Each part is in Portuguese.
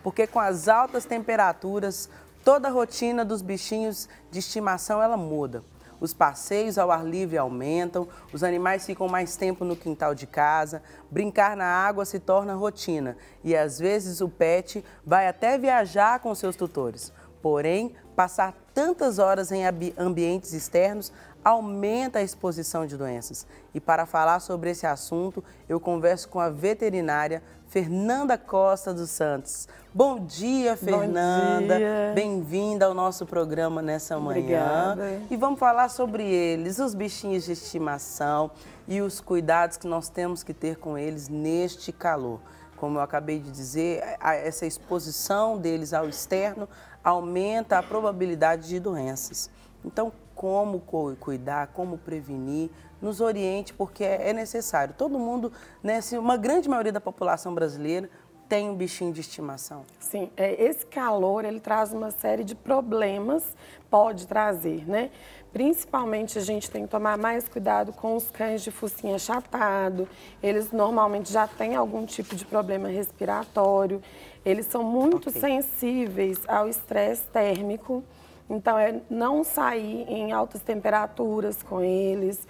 porque com as altas temperaturas, toda a rotina dos bichinhos de estimação ela muda. Os passeios ao ar livre aumentam, os animais ficam mais tempo no quintal de casa, brincar na água se torna rotina e às vezes o pet vai até viajar com seus tutores. Porém, passar tantas horas em ambientes externos aumenta a exposição de doenças. E para falar sobre esse assunto, eu converso com a veterinária Fernanda Costa dos Santos. Bom dia, Fernanda. Bem-vinda ao nosso programa nessa manhã. Obrigada. E vamos falar sobre eles, os bichinhos de estimação e os cuidados que nós temos que ter com eles neste calor. Como eu acabei de dizer, essa exposição deles ao externo aumenta a probabilidade de doenças. Então, como cuidar, como prevenir, nos oriente, porque é necessário. Todo mundo, né, uma grande maioria da população brasileira tem um bichinho de estimação. Sim, esse calor, ele traz uma série de problemas, pode trazer, né? Principalmente a gente tem que tomar mais cuidado com os cães de focinho achatado. Eles normalmente já têm algum tipo de problema respiratório. Eles são muito sensíveis ao estresse térmico. Então, não sair em altas temperaturas com eles,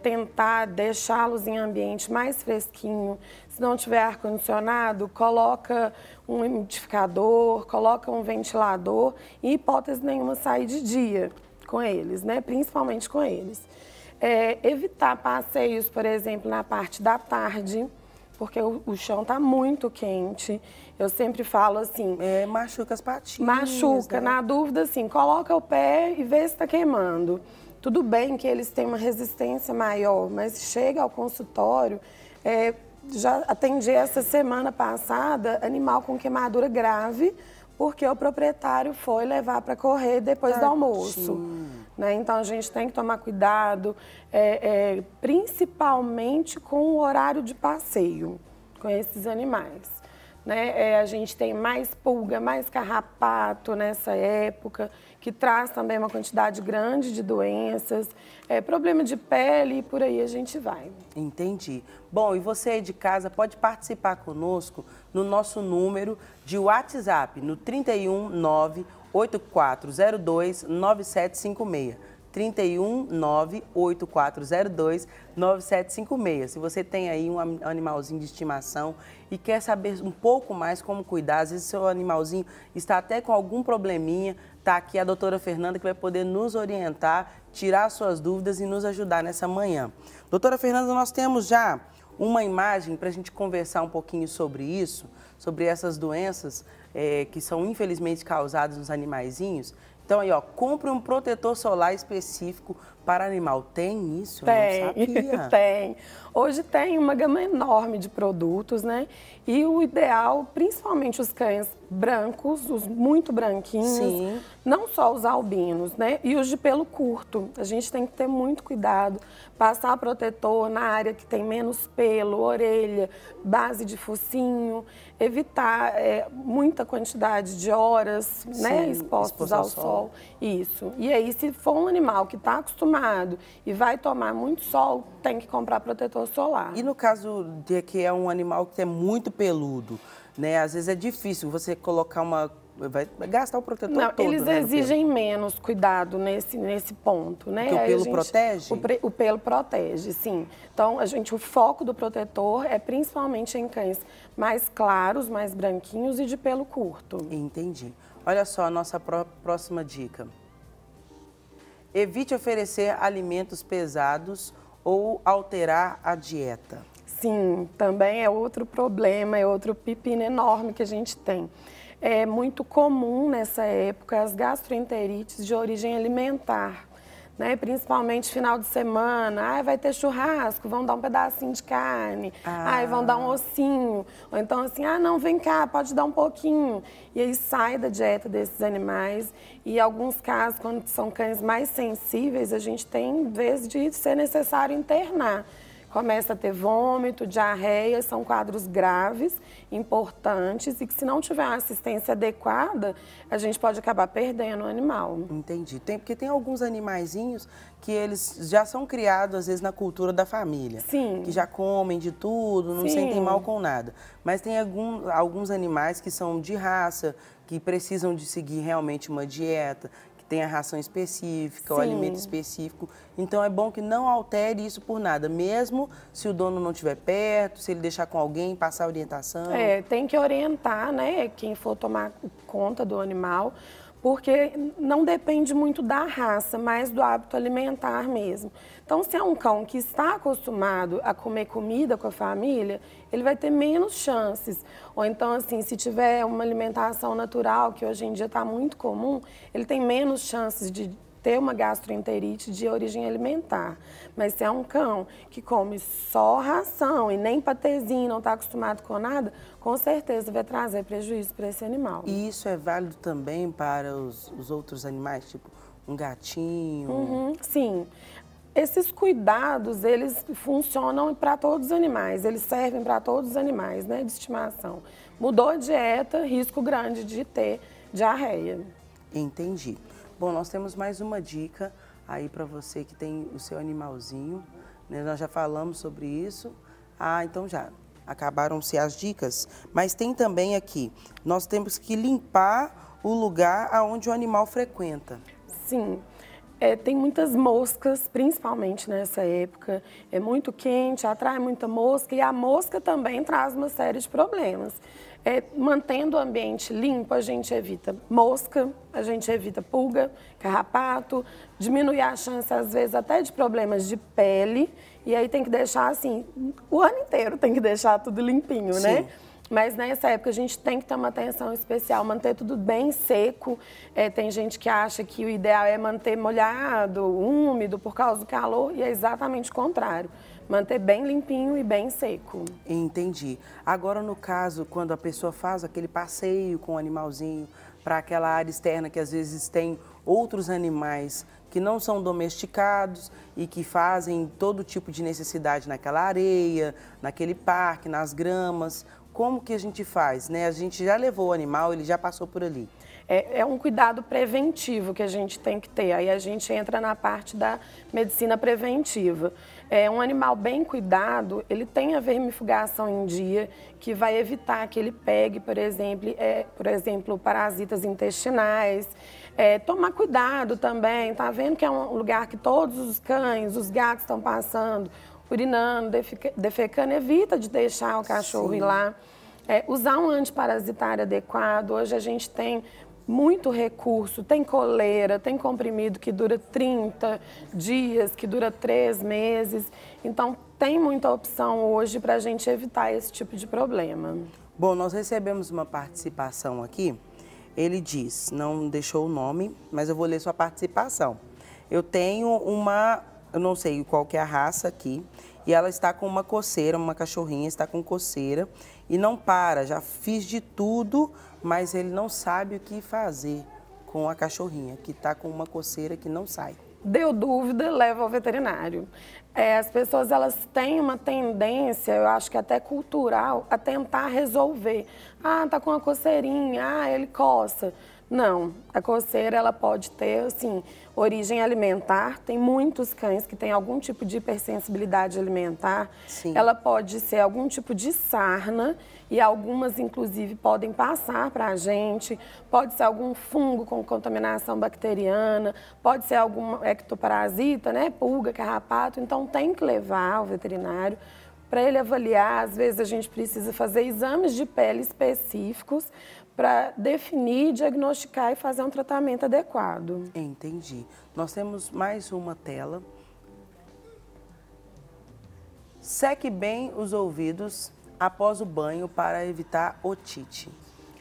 tentar deixá-los em ambiente mais fresquinho. Se não tiver ar-condicionado, coloca um umidificador, coloca um ventilador e, hipótese nenhuma, sair de dia com eles, né? Principalmente com eles. Evitar passeios, por exemplo, na parte da tarde, porque o chão está muito quente. Eu sempre falo assim... machuca as patinhas. Machuca. Né? Na dúvida, assim, coloca o pé e vê se está queimando. Tudo bem que eles têm uma resistência maior, mas chega ao consultório... já atendi essa semana passada animal com queimadura grave, porque o proprietário foi levar para correr depois do almoço. Né? Então, a gente tem que tomar cuidado, principalmente com o horário de passeio com esses animais. Né? A gente tem mais pulga, mais carrapato nessa época, que traz também uma quantidade grande de doenças, problema de pele e por aí a gente vai. Entendi. Bom, e você aí de casa pode participar conosco no nosso número de WhatsApp, no 319 8402 9756. 319-8402-9756. Se você tem aí um animalzinho de estimação e quer saber um pouco mais como cuidar, às vezes seu animalzinho está até com algum probleminha, está aqui a doutora Fernanda que vai poder nos orientar, tirar suas dúvidas e nos ajudar nessa manhã. Doutora Fernanda, nós temos já uma imagem para a gente conversar um pouquinho sobre isso, sobre essas doenças que são infelizmente causadas nos animaizinhos. Então, aí, ó, compre um protetor solar específico para animal. Tem isso? Eu não sabia. Tem. Hoje tem uma gama enorme de produtos, né? E o ideal, principalmente os cães brancos, os muito branquinhos, sim, não só os albinos, né? E os de pelo curto. A gente tem que ter muito cuidado, passar protetor na área que tem menos pelo, orelha, base de focinho, evitar muita quantidade de horas, sim, né, expostos ao sol. Isso. E aí, se for um animal que está acostumado e vai tomar muito sol, tem que comprar protetor solar. E no caso de que é um animal que é muito peludo, né? Às vezes é difícil você colocar vai gastar o protetor todo. Eles, né, exigem menos cuidado nesse ponto, né? Porque o pelo protege? O pelo protege, sim. Então, o foco do protetor é principalmente em cães mais claros, mais branquinhos e de pelo curto. Entendi. Olha só a nossa próxima dica. Evite oferecer alimentos pesados ou alterar a dieta. Sim, também é outro problema, é outro pepino enorme que a gente tem. É muito comum nessa época as gastroenterites de origem alimentar, né? Principalmente final de semana, vai ter churrasco, vão dar um pedacinho de carne, vão dar um ossinho, ou então assim, não, vem cá, pode dar um pouquinho. E aí sai da dieta desses animais e em alguns casos, quando são cães mais sensíveis, a gente tem, em vez de ser necessário internar. começa a ter vômito, diarreia, são quadros graves, importantes e que se não tiver uma assistência adequada, a gente pode acabar perdendo o animal. Entendi. Porque tem alguns animaizinhos que eles já são criados, às vezes, na cultura da família. Sim. Que já comem de tudo, não Sim. sentem mal com nada. Mas tem alguns animais que são de raça, que precisam de seguir realmente uma dieta, que tem a ração específica, o alimento específico. Então é bom que não altere isso por nada, mesmo se o dono não estiver perto, se ele deixar com alguém, passar orientação. Tem que orientar, né, quem for tomar conta do animal, porque não depende muito da raça, mas do hábito alimentar mesmo. Então, se é um cão que está acostumado a comer comida com a família, ele vai ter menos chances. Ou então, assim, se tiver uma alimentação natural, que hoje em dia está muito comum, ele tem menos chances de ter uma gastroenterite de origem alimentar. Mas se é um cão que come só ração e nem patezinho, não está acostumado com nada, com certeza vai trazer prejuízo para esse animal. E isso é válido também para os outros animais, tipo um gatinho? Sim. Esses cuidados, eles funcionam para todos os animais, eles servem para todos os animais, né, de estimação. Mudou a dieta, risco grande de ter diarreia. Entendi. Bom, nós temos mais uma dica aí para você que tem o seu animalzinho, né? Nós já falamos sobre isso. Então já acabaram-se as dicas, mas tem também aqui, nós temos que limpar o lugar aonde o animal frequenta. Sim. Tem muitas moscas, principalmente nessa época. É muito quente, atrai muita mosca e a mosca também traz uma série de problemas. Mantendo o ambiente limpo, a gente evita mosca, a gente evita pulga, carrapato, diminui a chance, às vezes, até de problemas de pele. E aí tem que deixar, assim, o ano inteiro tem que deixar tudo limpinho, né? Mas nessa época a gente tem que ter uma atenção especial, manter tudo bem seco. Tem gente que acha que o ideal é manter molhado, úmido por causa do calor e é exatamente o contrário. Manter bem limpinho e bem seco. Entendi. Agora, no caso, quando a pessoa faz aquele passeio com o animalzinho para aquela área externa que às vezes tem outros animais que não são domesticados e que fazem todo tipo de necessidade naquela areia, naquele parque, nas gramas, como que a gente faz, né? A gente já levou o animal, ele já passou por ali. É um cuidado preventivo que a gente tem que ter. Aí a gente entra na parte da medicina preventiva. Um animal bem cuidado, ele tem a vermifugação em dia, que vai evitar que ele pegue, por exemplo, parasitas intestinais. Tomar cuidado também, tá vendo que é um lugar que todos os cães, os gatos estão passando, urinando, defecando, evita de deixar o cachorro ir lá. Usar um antiparasitário adequado. Hoje a gente tem muito recurso, tem coleira, tem comprimido que dura 30 dias, que dura 3 meses. Então, tem muita opção hoje para a gente evitar esse tipo de problema. Bom, nós recebemos uma participação aqui. Ele diz, não deixou o nome, mas eu vou ler sua participação. Eu tenho eu não sei qual que é a raça aqui, e ela está com uma coceira, uma cachorrinha está com coceira e não para, já fiz de tudo, mas ele não sabe o que fazer com a cachorrinha, que está com uma coceira que não sai. Deu dúvida, leva ao veterinário. As pessoas, elas têm uma tendência, eu acho que até cultural, a tentar resolver. Tá com uma coceirinha, ele coça. Não, a coceira ela pode ter, assim, origem alimentar. Tem muitos cães que têm algum tipo de hipersensibilidade alimentar. Sim. Ela pode ser algum tipo de sarna e algumas, inclusive, podem passar para a gente. Pode ser algum fungo com contaminação bacteriana, pode ser algum ectoparasita, né, pulga, carrapato. Então, tem que levar ao veterinário para ele avaliar. Às vezes, a gente precisa fazer exames de pele específicos para definir, diagnosticar e fazer um tratamento adequado. Entendi. Nós temos mais uma tela. Seque bem os ouvidos após o banho para evitar otite.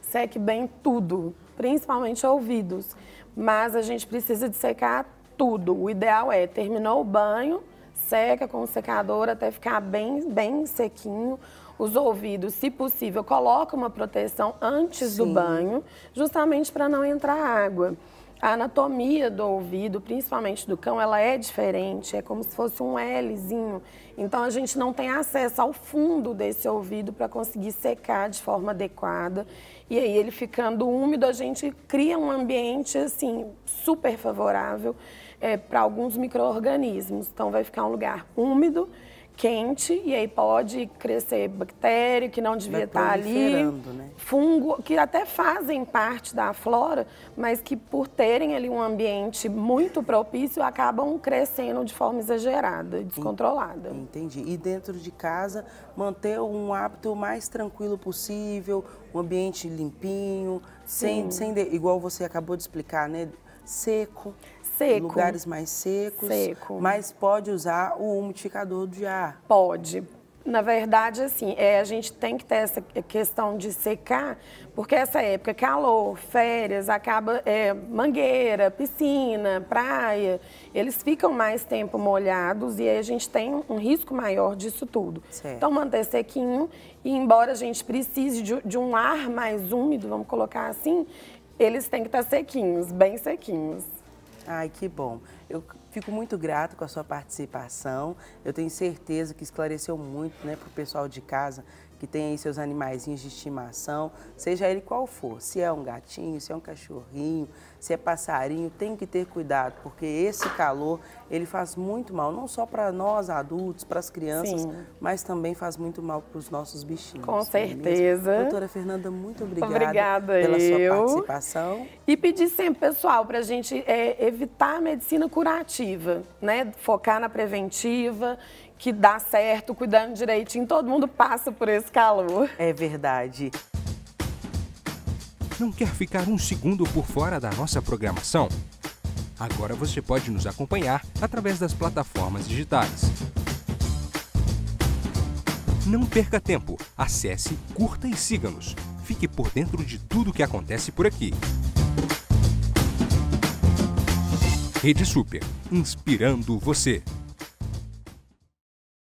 Seque bem tudo, principalmente ouvidos, mas a gente precisa de secar tudo. O ideal é, terminou o banho, seca com o secador até ficar bem sequinho. Os ouvidos, se possível, coloca uma proteção antes do banho, justamente para não entrar água. A anatomia do ouvido, principalmente do cão, ela é diferente, é como se fosse um Lzinho. Então a gente não tem acesso ao fundo desse ouvido para conseguir secar de forma adequada. E aí ele ficando úmido, a gente cria um ambiente assim super favorável para alguns micro-organismos. Então vai ficar um lugar úmido, quente, e aí pode crescer bactéria que não devia estar ali, né? fungo, que até fazem parte da flora, mas que por terem ali um ambiente muito propício, acabam crescendo de forma exagerada, descontrolada. Entendi. E dentro de casa, manter um hábito mais tranquilo possível, um ambiente limpinho, igual você acabou de explicar, né? Seco. Lugares mais secos, mas pode usar o umidificador de ar. Pode. Na verdade, assim, a gente tem que ter essa questão de secar, porque essa época, calor, férias, acaba mangueira, piscina, praia, eles ficam mais tempo molhados e aí a gente tem um risco maior disso tudo. Certo. Então, manter sequinho, e embora a gente precise de um ar mais úmido, vamos colocar assim, eles têm que estar sequinhos, bem sequinhos. Ai, que bom. Eu fico muito grato com a sua participação. Eu tenho certeza que esclareceu muito, né, para o pessoal de casa que tem aí seus animaizinhos de estimação, seja ele qual for, se é um gatinho, se é um cachorrinho, se é passarinho, tem que ter cuidado, porque esse calor, ele faz muito mal, não só para nós adultos, para as crianças, Sim, mas também faz muito mal para os nossos bichinhos. Com certeza. Doutora Fernanda, muito obrigada pela sua participação. E pedir sempre, pessoal, para a gente evitar a medicina curativa, né? Focar na preventiva, que dá certo, cuidando direitinho, todo mundo passa por esse calor. É verdade. Não quer ficar um segundo por fora da nossa programação? Agora você pode nos acompanhar através das plataformas digitais. Não perca tempo, acesse, curta e siga-nos. Fique por dentro de tudo o que acontece por aqui. Rede Super, inspirando você.